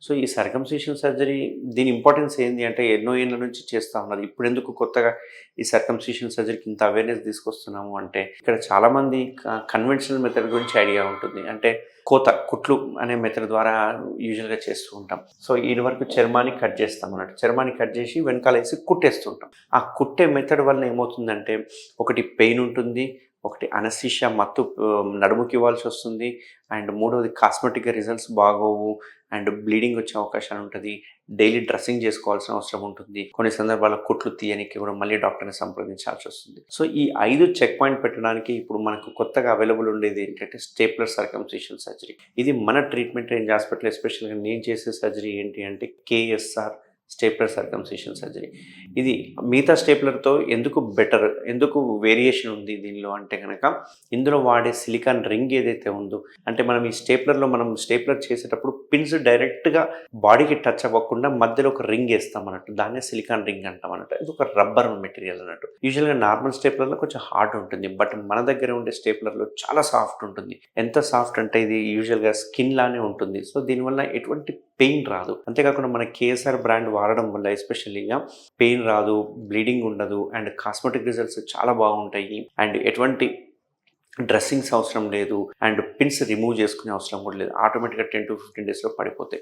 So, ఈ సర్కమ్సిషన్ surgery దీని importance ఏంది అంటే ఎన్నో ఏళ్ల నుంచి చేస్తా ఉన్నారు. ఇప్పుడెందుకు కొత్తగా ఈ సర్కమ్సిషన్ సర్జరీకి ఇంత అవేర్‌నెస్ తీసుకొస్తున్నాము అంటే, ఇక్కడ చాలామంది కన్వెన్షనల్ మెథడ్ గురించి ఐడియా ఉంటుంది. అంటే కుట్లు అనే మెథడ్ ద్వారా యూజువల్‌గా చేస్తూ ఉంటాం. సో, ఈడి వరకు చర్మాన్ని కట్ చేస్తామన్నట్టు. చర్మాన్ని కట్ చేసి వెనకాలేసి కుట్టేస్తుంటాం. ఆ కుట్టే మెథడ్ వలన ఏమవుతుందంటే, ఒకటి పెయిన్ ఉంటుంది. ఒకటి అనస్థీషియా మత్తు నడుముకి ఇవ్వాల్సొస్తుంది. అండ్ మూడోది కాస్మెటిక్‌గా రిజల్ట్స్ బాగోవు. అండ్ బ్లీడింగ్ వచ్చే అవకాశాలు ఉంటది. డైలీ డ్రెస్సింగ్ చేసుకోవాల్సిన అవసరం ఉంటుంది. కొన్ని సందర్భాల్లో కుట్లు తీయనీకి కూడా మళ్ళీ డాక్టర్‌ని సంప్రదించాల్సొస్తుంది. సో, ఈ 5 చెక్ పాయింట్ పెట్టడానికి ఇప్పుడు మనకు కొత్తగా అవైలబుల్ ఉండేది ఏంటంటే స్టేప్లర్ సర్కమ్సిషన్ సర్జరీ. ఇది మన ట్రీట్మెంట్ రేంజ్ హాస్పిటల్ ఎస్పెషల్‌గా నేను చేసే సర్జరీ ఏంటి అంటే కేఎస్ఆర్ స్టేప్లర్ సర్కమ్సిషన్ సర్జరీ. ఇది మిగతా స్టేప్లర్‌తో ఎందుకు బెటర్, ఎందుకు వేరియేషన్ ఉంది దీనిలో అంటే గనక, ఇందులో వాడే సిలికాన్ రింగ్ ఏదైతే ఉందో, అంటే మనం ఈ స్టేప్లర్‌లో మనం స్టేప్లర్ చేసేటప్పుడు పిన్స్ డైరెక్ట్‌గా బాడీకి టచ్ అవ్వకుండా మధ్యలో ఒక రింగ్ ఏస్తాం అన్నట్టు. దాన్నే సిలికాన్ రింగ్ అంటాం అన్నట్టు. ఇది ఒక రబ్బర్ మెటీరియల్ అన్నట్టు. యూజువల్‌గా నార్మల్ స్టేప్లర్‌లో కొంచెం హార్డ్ ఉంటుంది. బట్ మన దగ్గర ఉండే స్టేప్లర్‌లో చాలా సాఫ్ట్ ఉంటుంది. ఎంత సాఫ్ట్ అంటే ఇది యూజువల్‌గా స్కిన్ లానే ఉంటుంది. సో, దీనివల్ల ఎటువంటి పెయిన్ రాదు. అంతేకాకుండా మన కేఎస్ఆర్ బ్రాండ్ వాడడం వల్ల ఎస్పెషల్లీగా పెయిన్ రాదు, బ్లీడింగ్ ఉండదు అండ్ కాస్మెటిక్ రిజల్ట్స్ చాలా బాగుంటాయి. అండ్ ఎటువంటి డ్రెస్సింగ్స్ అవసరం లేదు. అండ్ పిన్స్ రిమూవ్ చేసుకునే అవసరం కూడా లేదు. ఆటోమేటిక్‌గా 10-15 డేస్‌లో పడిపోతాయి.